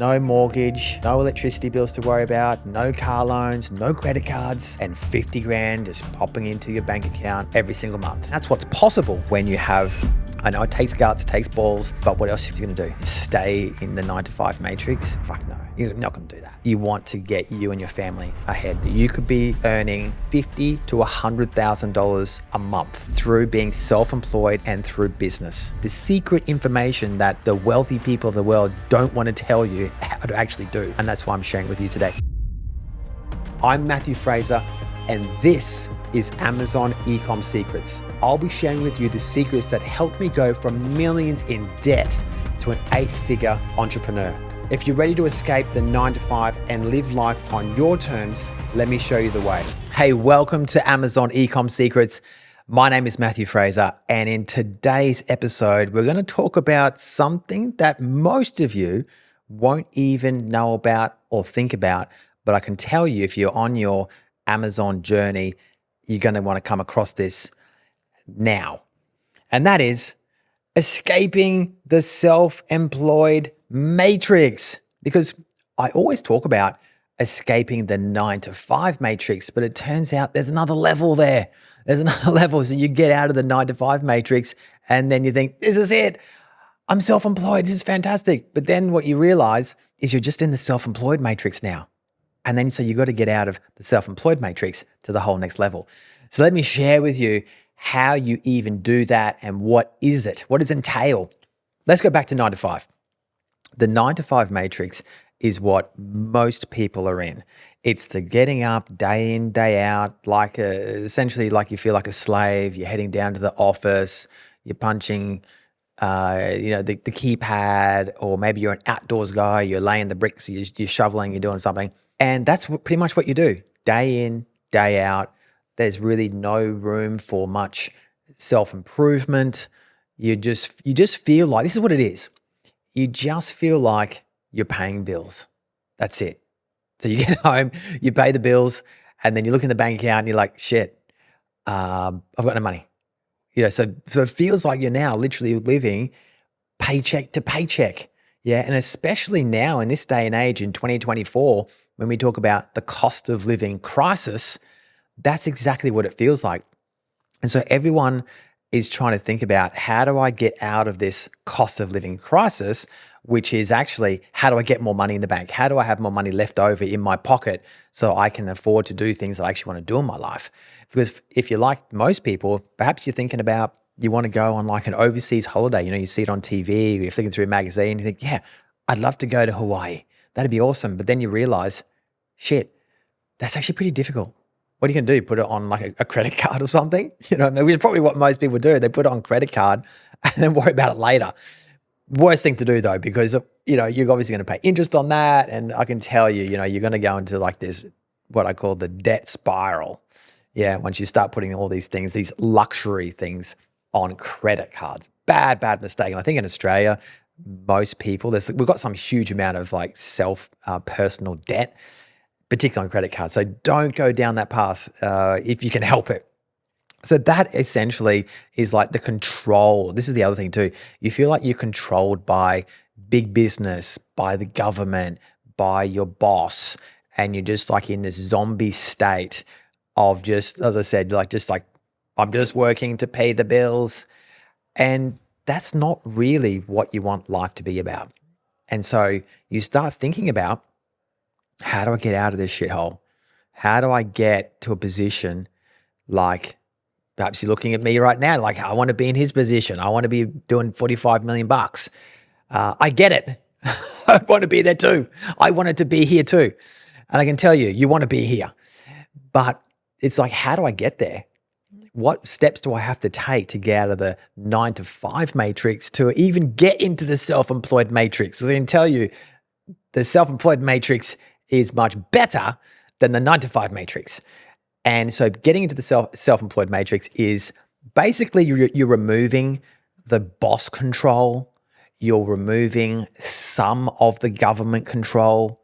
No mortgage, no electricity bills to worry about, no car loans, no credit cards, and 50 grand just popping into your bank account every single month. That's what's possible when you have, I know it takes guts, it takes balls, but what else are you gonna do? Just stay in the 9-to-5 matrix? Fuck no, you're not gonna do that. You want to get you and your family ahead. You could be earning $50,000 to $100,000 a month through being self-employed and through business. The secret information that the wealthy people of the world don't want to tell you how to actually do. And that's why I'm sharing with you today. I'm Matthew Fraser, and this is Amazon Ecom Secrets. I'll be sharing with you the secrets that helped me go from millions in debt to an 8-figure entrepreneur. If you're ready to escape the 9-to-5 and live life on your terms, let me show you the way. Hey, welcome to Amazon Ecom Secrets. My name is Matthew Fraser, and in today's episode, we're going to talk about something that most of you won't even know about or think about, but I can tell you if you're on your Amazon journey, you're going to want to come across this now. And that is escaping the self-employed matrix. Because I always talk about escaping the 9-to-5 matrix, but it turns out there's another level there. There's another level. So you get out of the 9-to-5 matrix and then you think, this is it. I'm self-employed. This is fantastic. But then what you realize is you're just in the self-employed matrix now. And then so you got to get out of the self-employed matrix to the whole next level. So let me share with you how you even do that and what is it? What does it entail? Let's go back to 9-to-5. The 9-to-5 matrix is what most people are in. It's the getting up day in, day out, essentially like you feel like a slave. You're heading down to the office, you're punching the keypad, or maybe you're an outdoors guy, you're laying the bricks, you're shoveling, you're doing something. And that's pretty much what you do, day in, day out. There's really no room for much self-improvement. You just feel like, this is what it is. You just feel like you're paying bills. That's it. So you get home, you pay the bills, and then you look in the bank account and you're like, shit, I've got no money. So it feels like you're now literally living paycheck to paycheck. Yeah. And especially now in this day and age in 2024, when we talk about the cost of living crisis, that's exactly what it feels like. And so everyone is trying to think about, how do I get out of this cost of living crisis, which is actually, how do I get more money in the bank? How do I have more money left over in my pocket so I can afford to do things that I actually want to do in my life? Because if you're like most people, perhaps you're thinking about, you want to go on like an overseas holiday. You see it on TV, you're flicking through a magazine, you think, yeah, I'd love to go to Hawaii. That'd be awesome. But then you realize, shit, that's actually pretty difficult. What are you going to do? Put it on like a credit card or something? Which is probably what most people do. They put it on credit card and then worry about it later. Worst thing to do though, because you're obviously going to pay interest on that. And I can tell you, you're going to go into like this, what I call the debt spiral. Yeah. Once you start putting all these things, these luxury things on credit cards, bad mistake. And I think in Australia, most people, we've got some huge amount of like personal debt, particularly on credit cards. So don't go down that path if you can help it. So that essentially is like the control. This is the other thing too. You feel like you're controlled by big business, by the government, by your boss, and you're just like in this zombie state of just, as I said, I'm just working to pay the bills. And that's not really what you want life to be about. And so you start thinking about, how do I get out of this shithole? How do I get to a position like, perhaps you're looking at me right now, like I want to be in his position. I want to be doing 45 million bucks. I get it. I want to be there too. I wanted to be here too. And I can tell you, you want to be here. But it's like, how do I get there? What steps do I have to take to get out of the 9-to-5 matrix to even get into the self-employed matrix? So I can tell you, the self-employed matrix is much better than the 9-to-5 matrix. And so getting into the self-employed matrix is basically you're removing the boss control, you're removing some of the government control,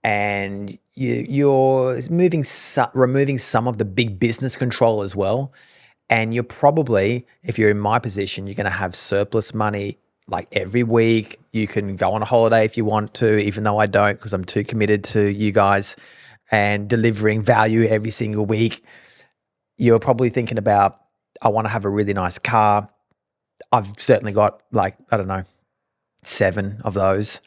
and you're removing some of the big business control as well. And you're probably, if you're in my position, you're going to have surplus money like every week. You can go on a holiday if you want to, even though I don't, because I'm too committed to you guys and delivering value every single week. You're probably thinking about, I want to have a really nice car. I've certainly got like, I don't know, 7 of those.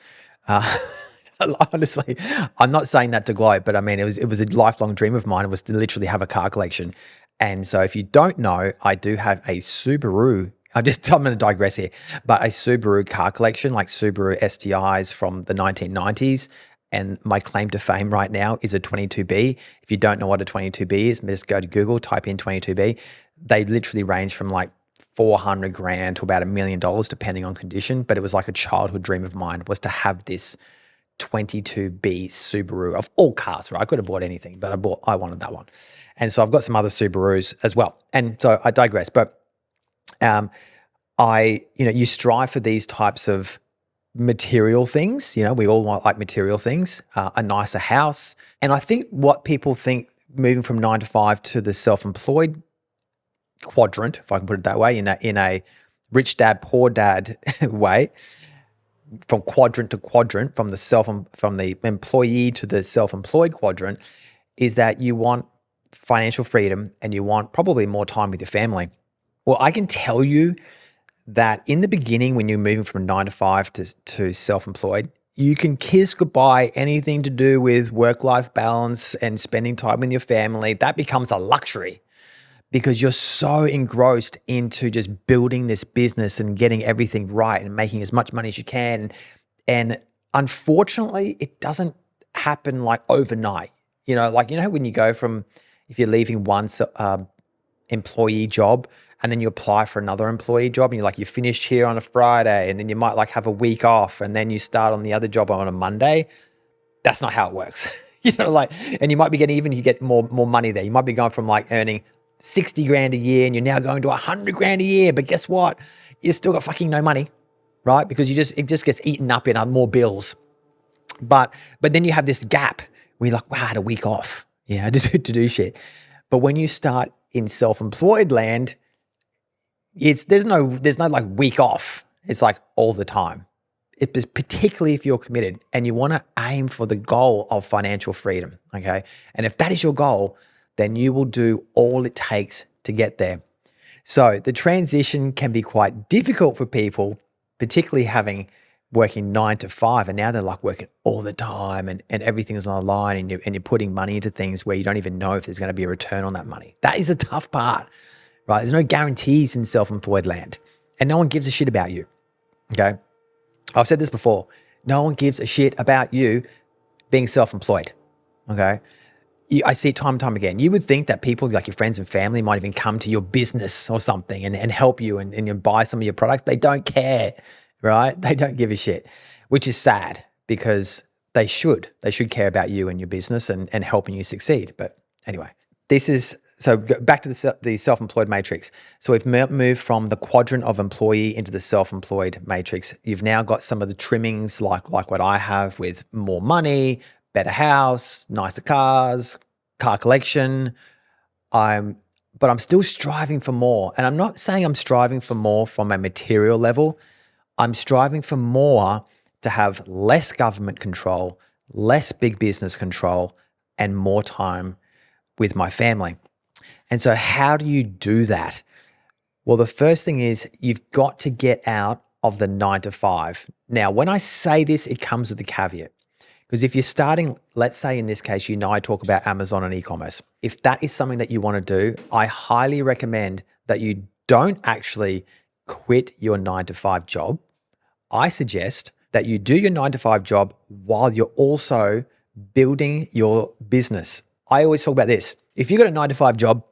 Honestly, I'm not saying that to gloat, but I mean, it was a lifelong dream of mine, was to literally have a car collection. And so if you don't know, I do have a Subaru. I'm going to digress here, but a Subaru car collection, like Subaru STIs from the 1990s. And my claim to fame right now is a 22B. If you don't know what a 22B is, just go to Google, type in 22B. They literally range from like 400 grand to about $1 million, depending on condition. But it was like a childhood dream of mine, was to have this 22B Subaru of all cars, right? I could have bought anything, but I wanted that one. And so I've got some other Subarus as well. And so I digress, but you strive for these types of material things. We all want like material things, a nicer house. And I think what people think moving from 9 to 5 to the self-employed quadrant, if I can put it that way, in a rich dad, poor dad way, from quadrant to quadrant, from the employee to the self-employed quadrant, is that you want financial freedom and you want probably more time with your family. Well, I can tell you that in the beginning, when you're moving from 9 to 5 to self-employed, you can kiss goodbye anything to do with work-life balance and spending time with your family. That becomes a luxury because you're so engrossed into just building this business and getting everything right and making as much money as you can. And unfortunately, it doesn't happen like overnight. When you go from, if you're leaving one employee job and then you apply for another employee job and you finished here on a Friday and then you might like have a week off and then you start on the other job on a Monday. That's not how it works. And you might be getting, even you get more money there. You might be going from like earning 60 grand a year and you're now going to 100 grand a year. But guess what? You still got fucking no money, right? Because it just gets eaten up in more bills. But then you have this gap where you're like, wow, I had a week off, to do shit. But when you start in self-employed land, there's no like week off. It's like all the time. Particularly if you're committed and you want to aim for the goal of financial freedom, okay? And if that is your goal, then you will do all it takes to get there. So the transition can be quite difficult for people, particularly working 9 to 5, and now they're like working all the time and everything's online and you're putting money into things where you don't even know if there's going to be a return on that money. That is a tough part, right? There's no guarantees in self-employed land and no one gives a shit about you, okay? I've said this before. No one gives a shit about you being self-employed, okay? I see it time and time again. You would think that people like your friends and family might even come to your business or something and help you and you buy some of your products. They don't care, right? They don't give a shit, which is sad because they should. They should care about you and your business and helping you succeed. But anyway, so back to the self-employed matrix. So we've moved from the quadrant of employee into the self-employed matrix. You've now got some of the trimmings like what I have with more money, better house, nicer cars, car collection. But I'm still striving for more. And I'm not saying I'm striving for more from a material level. I'm striving for more to have less government control, less big business control, and more time with my family. And so how do you do that? Well, the first thing is you've got to get out of the 9 to 5. Now, when I say this, it comes with a caveat. Because if you're starting, let's say in this case, I talk about Amazon and e-commerce. If that is something that you want to do, I highly recommend that you don't actually quit your 9 to 5 job. I suggest that you do your 9 to 5 job while you're also building your business. I always talk about this. If you've got a 9 to 5 job,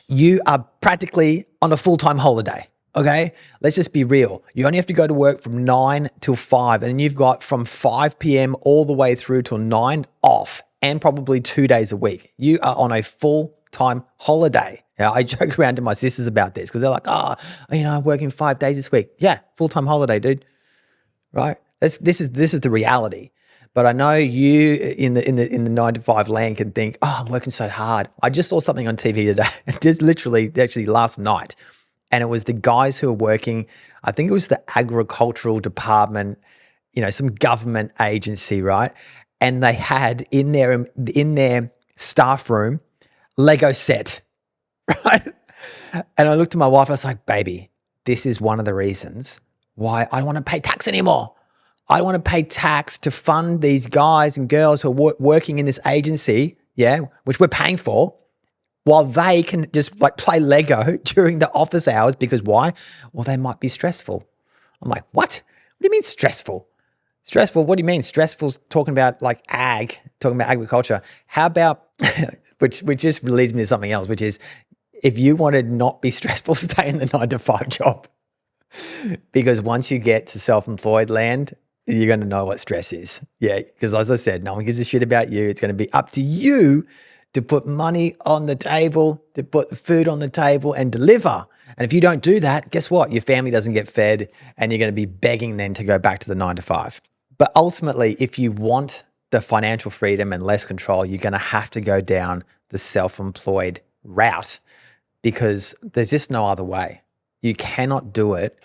you are practically on a full-time holiday. Okay, let's just be real. You only have to go to work from 9 till 5, and you've got from 5 p.m. all the way through till 9 off, and probably 2 days a week. You are on a full-time holiday. Now, I joke around to my sisters about this because they're like, I'm working 5 days this week. Yeah, full-time holiday, dude. Right? This is the reality. But I know you in the 9 to 5 land can think, I'm working so hard. I just saw something on TV today, just actually last night. And it was the guys who were working, I think it was the agricultural department, some government agency, right? And they had in their staff room, Lego set, right? And I looked at my wife, I was like, baby, this is one of the reasons why I don't want to pay tax anymore. I want to pay tax to fund these guys and girls who are working in this agency, which we're paying for, while they can just play Lego during the office hours. Because why? Well, they might be stressful. I'm like, what? What do you mean stressful? Stressful? What do you mean? Stressful's talking about talking about agriculture. How about, which just leads me to something else, which is if you want to not be stressful, stay in the 9-to-5 job. Because once you get to self-employed land, you're going to know what stress is. Yeah, because as I said, no one gives a shit about you. It's going to be up to you to put money on the table, to put the food on the table and deliver. And if you don't do that, guess what? Your family doesn't get fed and you're going to be begging then to go back to the 9-to-5. But ultimately, if you want the financial freedom and less control, you're going to have to go down the self-employed route because there's just no other way. You cannot do it.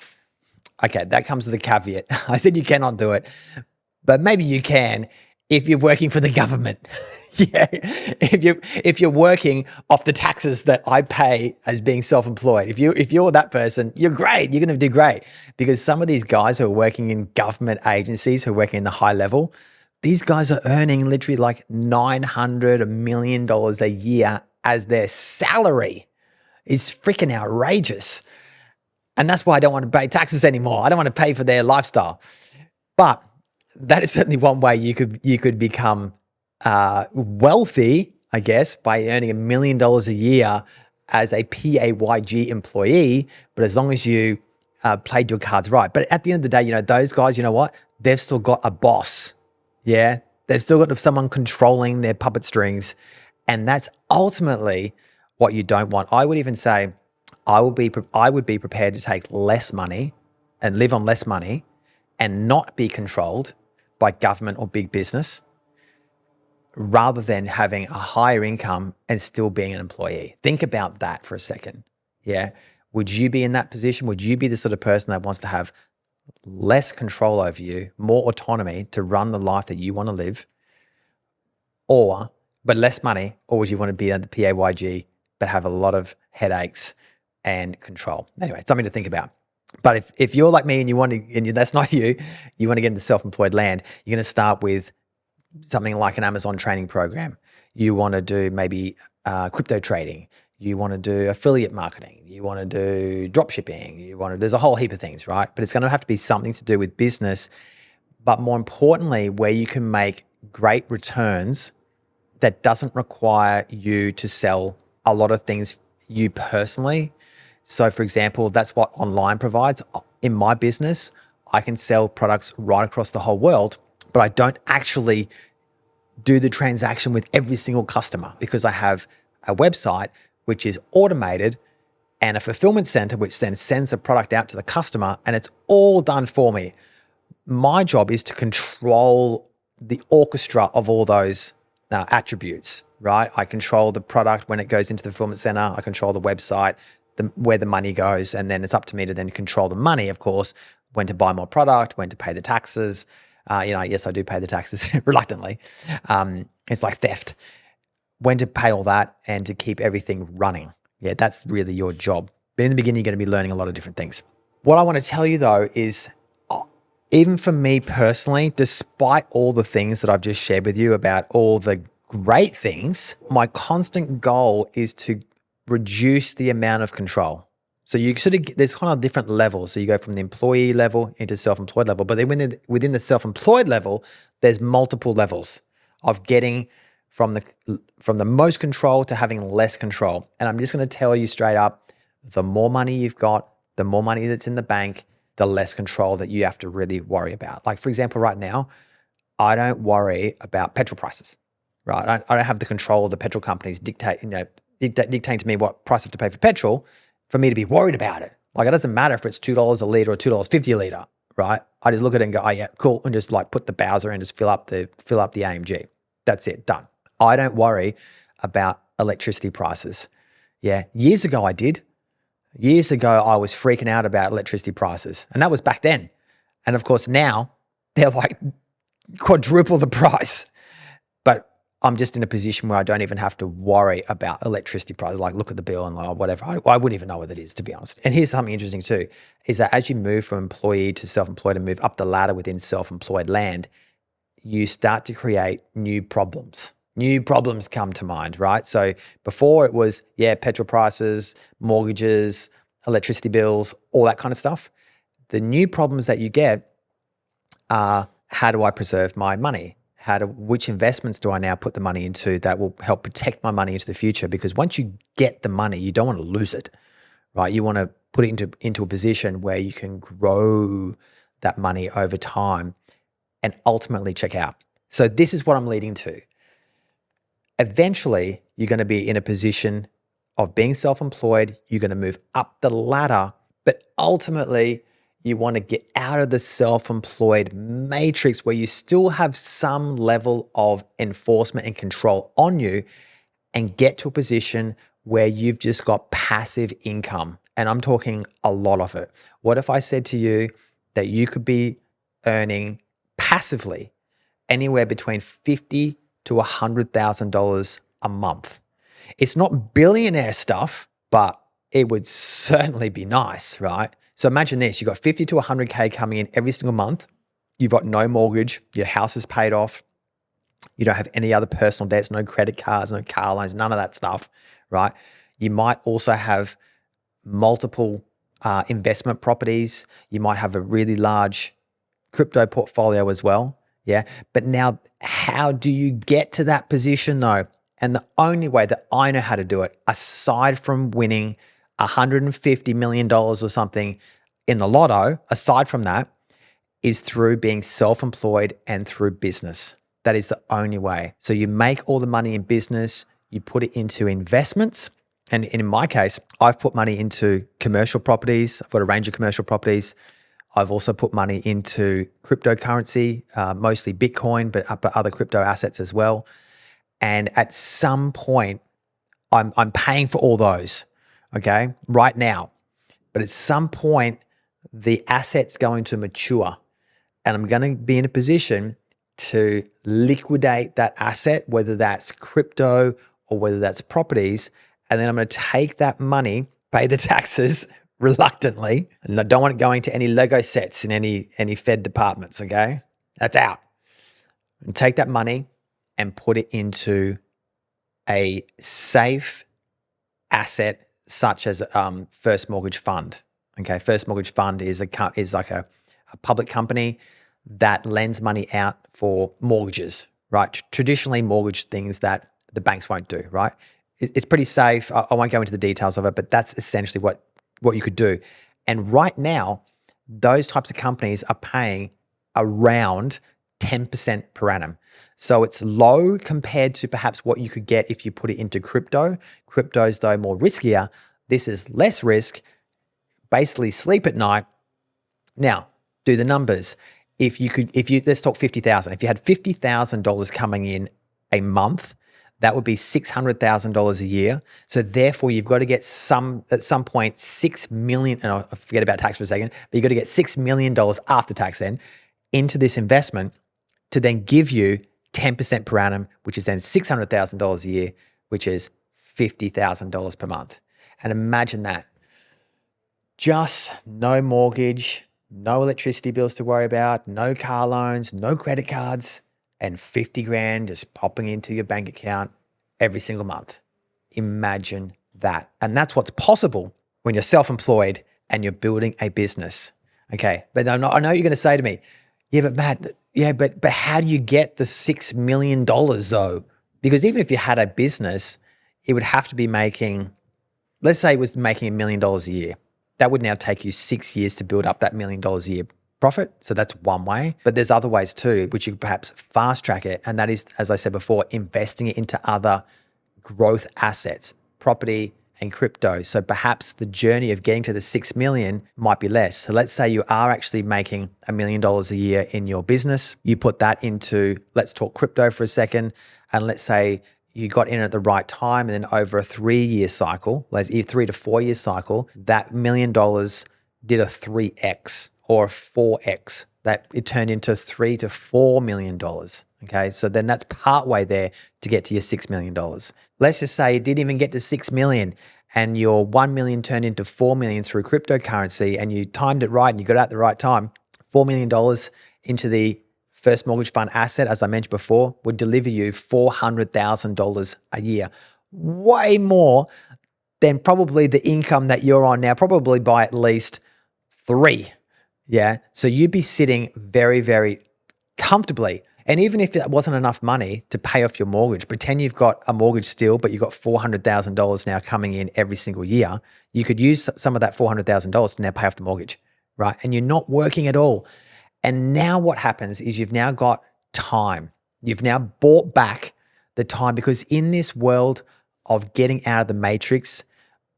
Okay, that comes with a caveat. I said you cannot do it, but maybe you can if you're working for the government. Yeah, if you're working off the taxes that I pay as being self-employed, if you're that person, you're great. You're going to do great because some of these guys who are working in government agencies, who are working in the high level, these guys are earning literally like $900 million a year as their salary. It's freaking outrageous. And that's why I don't want to pay taxes anymore. I don't want to pay for their lifestyle. But that is certainly one way you could become wealthy, I guess, by earning $1 million a year as a PAYG employee. But as long as you played your cards right. But at the end of the day, those guys, you know what? They've still got a boss. Yeah, they've still got someone controlling their puppet strings. And that's ultimately what you don't want. I would even say, I would be prepared to take less money and live on less money and not be controlled by government or big business rather than having a higher income and still being an employee. Think about that for a second. Yeah. Would you be in that position? Would you be the sort of person that wants to have less control over you, more autonomy to run the life that you want to live, but less money? Or would you want to be at the PAYG but have a lot of headaches and control? Anyway, something to think about. But if you're like me and you want to, and that's not you want to get into self-employed land, you're going to start with something like an Amazon training program. You want to do maybe crypto trading. You want to do affiliate marketing. You want to do drop shipping. There's a whole heap of things, right? But it's going to have to be something to do with business, but more importantly, where you can make great returns that doesn't require you to sell a lot of things you personally. So for example, that's what online provides. In my business, I can sell products right across the whole world, but I don't actually do the transaction with every single customer because I have a website which is automated and a fulfillment center which then sends the product out to the customer, and it's all done for me. My job is to control the orchestra of all those attributes, right? I control the product when it goes into the fulfillment center. I control the website, where the money goes, and then it's up to me to then control the money, of course, when to buy more product, when to pay the taxes. Yes, I do pay the taxes reluctantly. It's like theft. When to pay all that and to keep everything running. Yeah, that's really your job. But in the beginning, you're going to be learning a lot of different things. What I want to tell you though is, even for me personally, despite all the things that I've just shared with you about all the great things, my constant goal is to reduce the amount of control. So you there's kind of different levels. So you go from the employee level into self-employed level, but then within the self-employed level, there's multiple levels of getting from the most control to having less control. And I'm just going to tell you straight up, the more money you've got, the more money that's in the bank, the less control that you have to really worry about. Like for example, right now, I don't worry about petrol prices, right? I don't have the control of the petrol companies dictating to me what price I have to pay for petrol for me to be worried about it. Like it doesn't matter if it's $2 a litre or $2.50 a litre, right? I just look at it and go, oh yeah, cool. And just like put the Bowser and just fill up the AMG. That's it, done. I don't worry about electricity prices. Yeah, years ago I did. Years ago, I was freaking out about electricity prices, and that was back then. And of course, now they're like quadruple the price. But I'm just in a position where I don't even have to worry about electricity prices. Like, look at the bill and like, whatever. I wouldn't even know what it is, to be honest. And here's something interesting too, is that as you move from employee to self-employed and move up the ladder within self-employed land, you start to create new problems. New problems come to mind, right? So before it was, petrol prices, mortgages, electricity bills, all that kind of stuff. The new problems that you get are, how do I preserve my money? Which investments do I now put the money into that will help protect my money into the future? Because once you get the money, you don't want to lose it, right? You want to put it into a position where you can grow that money over time and ultimately check out. So this is what I'm leading to. Eventually, you're going to be in a position of being self-employed. You're going to move up the ladder, but ultimately, you want to get out of the self-employed matrix where you still have some level of enforcement and control on you and get to a position where you've just got passive income. And I'm talking a lot of it. What if I said to you that you could be earning passively anywhere between $50,000 to $100,000 a month? It's not billionaire stuff, but it would certainly be nice, right? So imagine this, you've got 50 to 100K coming in every single month. You've got no mortgage, your house is paid off. You don't have any other personal debts, no credit cards, no car loans, none of that stuff, right? You might also have multiple investment properties. You might have a really large crypto portfolio as well, yeah? But now, how do you get to that position though? And the only way that I know how to do it, aside from winning $150 million or something in the lotto, aside from that, is through being self-employed and through business. That is the only way. So you make all the money in business, you put it into investments. And in my case, I've put money into commercial properties. I've got a range of commercial properties. I've also put money into cryptocurrency, mostly Bitcoin, but other crypto assets as well. And at some point, I'm paying for all those, okay, right now. But at some point, the asset's going to mature and I'm going to be in a position to liquidate that asset, whether that's crypto or whether that's properties. And then I'm going to take that money, pay the taxes reluctantly. And I don't want it going to any Lego sets in any Fed departments, okay? That's out. And take that money and put it into a safe asset such as First Mortgage Fund. Okay, First Mortgage Fund is like a public company that lends money out for mortgages, right? Traditionally, mortgage things that the banks won't do, right? It's pretty safe. I won't go into the details of it, but that's essentially what you could do. And right now, those types of companies are paying around 10% per annum. So it's low compared to perhaps what you could get if you put it into crypto. Crypto's though more riskier. This is less risk. Basically sleep at night. Now, do the numbers. If you let's talk 50,000. If you had $50,000 coming in a month, that would be $600,000 a year. So therefore, you've got to get at some point, 6 million, and I'll forget about tax for a second, but you've got to get $6 million after tax then into this investment to then give you 10% per annum, which is then $600,000 a year, which is $50,000 per month. And imagine that. Just no mortgage, no electricity bills to worry about, no car loans, no credit cards, and 50 grand just popping into your bank account every single month. Imagine that. And that's what's possible when you're self-employed and you're building a business. Okay, but I know you're going to say to me, yeah, but Matt, but how do you get the $6 million though? Because even if you had a business, it would have to be making, let's say it was making $1 million a year. That would now take you 6 years to build up that $1 million a year profit. So that's one way, but there's other ways too, which you could perhaps fast track it. And that is, as I said before, investing it into other growth assets, property and crypto. So perhaps the journey of getting to the 6 million might be less. So let's say you are actually making $1 million a year in your business. You put that into, let's talk crypto for a second. And let's say you got in at the right time, and then over a 3-year cycle, like a 3 to 4 year cycle, that $1 million did a 3x or a 4x. That it turned into $3 to $4 million. Okay, so then that's partway there to get to your $6 million. Let's just say you didn't even get to 6 million and your 1 million turned into 4 million through cryptocurrency, and you timed it right and you got it at the right time. $4 million into the first mortgage fund asset, as I mentioned before, would deliver you $400,000 a year. Way more than probably the income that you're on now, probably by at least 3. Yeah. So you'd be sitting very, very comfortably. And even if that wasn't enough money to pay off your mortgage, pretend you've got a mortgage still, but you've got $400,000 now coming in every single year. You could use some of that $400,000 to now pay off the mortgage, right? And you're not working at all. And now what happens is you've now got time. You've now bought back the time, because in this world of getting out of the matrix,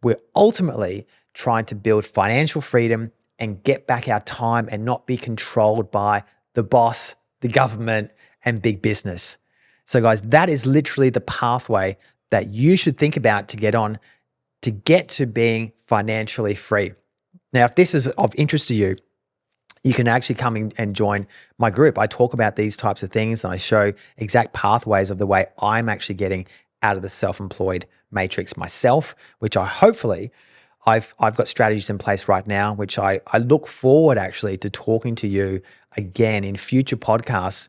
we're ultimately trying to build financial freedom and get back our time and not be controlled by the boss, the government, and big business. So guys, that is literally the pathway that you should think about to get on to get to being financially free. Now, if this is of interest to you, you can actually come in and join my group. I talk about these types of things and I show exact pathways of the way I'm actually getting out of the self-employed matrix myself, which I've got strategies in place right now, which I look forward actually to talking to you again in future podcasts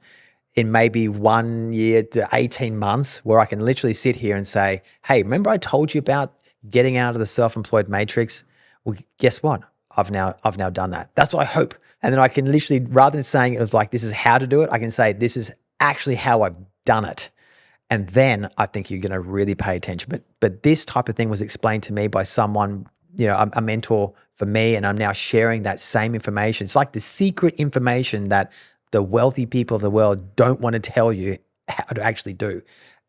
in maybe 1 year to 18 months, where I can literally sit here and say, hey, remember I told you about getting out of the self-employed matrix? Well, guess what? I've now done that. That's what I hope. And then I can literally, rather than saying it was like, this is how to do it, I can say, this is actually how I've done it. And then I think you're going to really pay attention. But this type of thing was explained to me by someone, a mentor for me, and I'm now sharing that same information. It's like the secret information that the wealthy people of the world don't want to tell you how to actually do.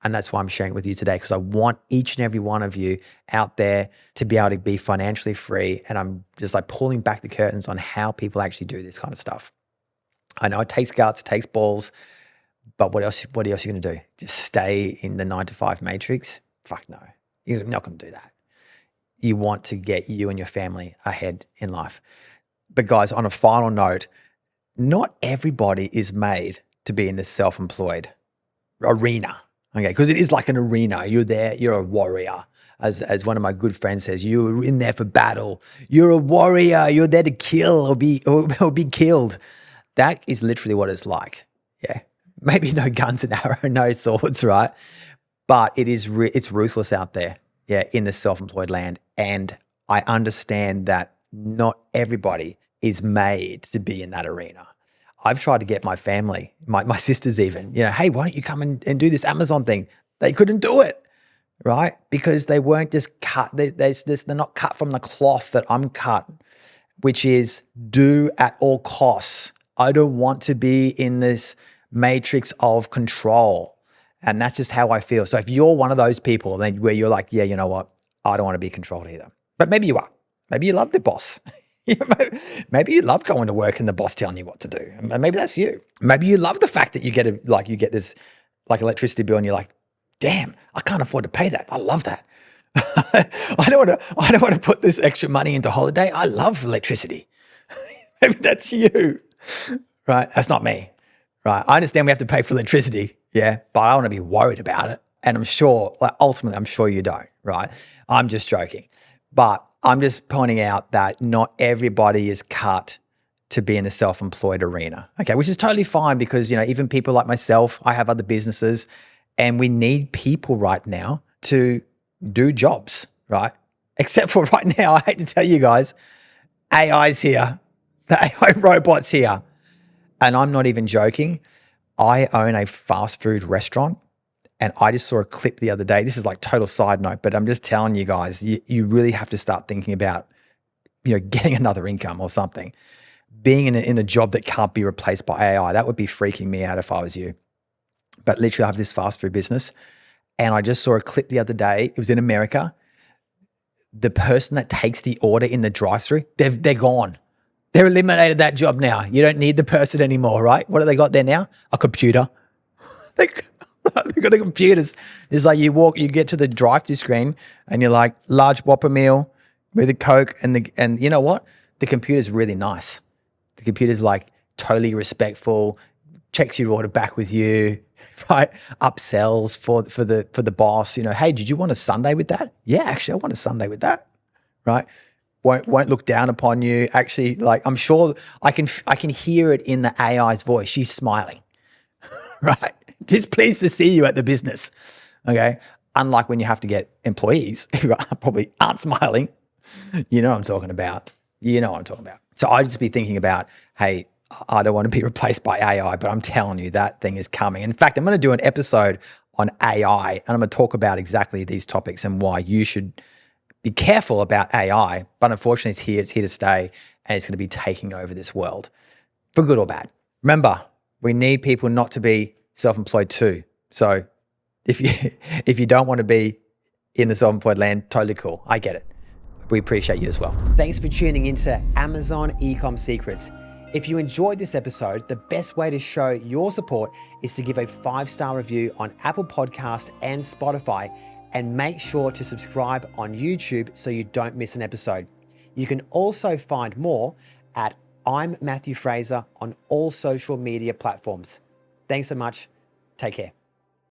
And that's why I'm sharing it with you today, because I want each and every one of you out there to be able to be financially free. And I'm just like pulling back the curtains on how people actually do this kind of stuff. I know it takes guts, it takes balls, but what else are you going to do? Just stay in the 9 to 5 matrix? Fuck no, you're not going to do that. You want to get you and your family ahead in life. But guys, on a final note, not everybody is made to be in the self-employed arena. Okay, because it is like an arena. You're there, you're a warrior. As one of my good friends says, you're in there for battle. You're a warrior. You're there to kill or be killed. That is literally what it's like. Yeah, maybe no guns and arrows, no swords, right? But it's ruthless out there. Yeah, in the self-employed land. And I understand that not everybody is made to be in that arena. I've tried to get my family, my sisters even, hey, why don't you come and do this Amazon thing? They couldn't do it, right? Because they weren't just cut. They're not cut from the cloth that I'm cut, which is do at all costs. I don't want to be in this matrix of control. And that's just how I feel. So if you're one of those people then where you're like, yeah, you know what? I don't want to be controlled either. But maybe you are. Maybe you love the boss. Maybe you love going to work and the boss telling you what to do. And maybe that's you. Maybe you love the fact that you get this like electricity bill and you're like, damn, I can't afford to pay that. I love that. I don't want to put this extra money into holiday. I love electricity. Maybe that's you, right? That's not me, right? I understand we have to pay for electricity, yeah, but I don't want to be worried about it. And I'm sure, ultimately, I'm sure you don't, right? I'm just joking. But I'm just pointing out that not everybody is cut to be in the self-employed arena, okay, which is totally fine because, even people like myself, I have other businesses and we need people right now to do jobs, right? Except for right now, I hate to tell you guys, AI's here, the AI robot's here. And I'm not even joking. I own a fast food restaurant. And I just saw a clip the other day. This is like total side note, but I'm just telling you guys, you really have to start thinking about, getting another income or something. Being in a job that can't be replaced by AI, that would be freaking me out if I was you. But literally I have this fast food business and I just saw a clip the other day. It was in America. The person that takes the order in the drive-thru, they're gone. They're eliminated that job now. You don't need the person anymore, right? What have they got there now? A computer. They got a computer. It's like you get to the drive-through screen and you're like, large Whopper meal with a Coke, and you know what? The computer's really nice. The computer's like totally respectful, checks your order back with you, right? Upsells for the boss. You know, hey, did you want a sundae with that? Yeah, actually, I want a sundae with that, right? Won't look down upon you. Actually, like I'm sure I can hear it in the AI's voice. She's smiling, right? Just pleased to see you at the business. Okay. Unlike when you have to get employees who probably aren't smiling. You know what I'm talking about. You know what I'm talking about. So I'd just be thinking about, hey, I don't want to be replaced by AI, but I'm telling you that thing is coming. In fact, I'm going to do an episode on AI and I'm going to talk about exactly these topics and why you should be careful about AI, but unfortunately it's here to stay, and it's going to be taking over this world for good or bad. Remember, we need people not to be self-employed too. So if you don't want to be in the self-employed land, totally cool. I get it. We appreciate you as well. Thanks for tuning into Amazon Ecom Secrets. If you enjoyed this episode, the best way to show your support is to give a 5-star review on Apple Podcast and Spotify, and make sure to subscribe on YouTube so you don't miss an episode. You can also find more at I'm Matthew Fraser on all social media platforms. Thanks so much. Take care.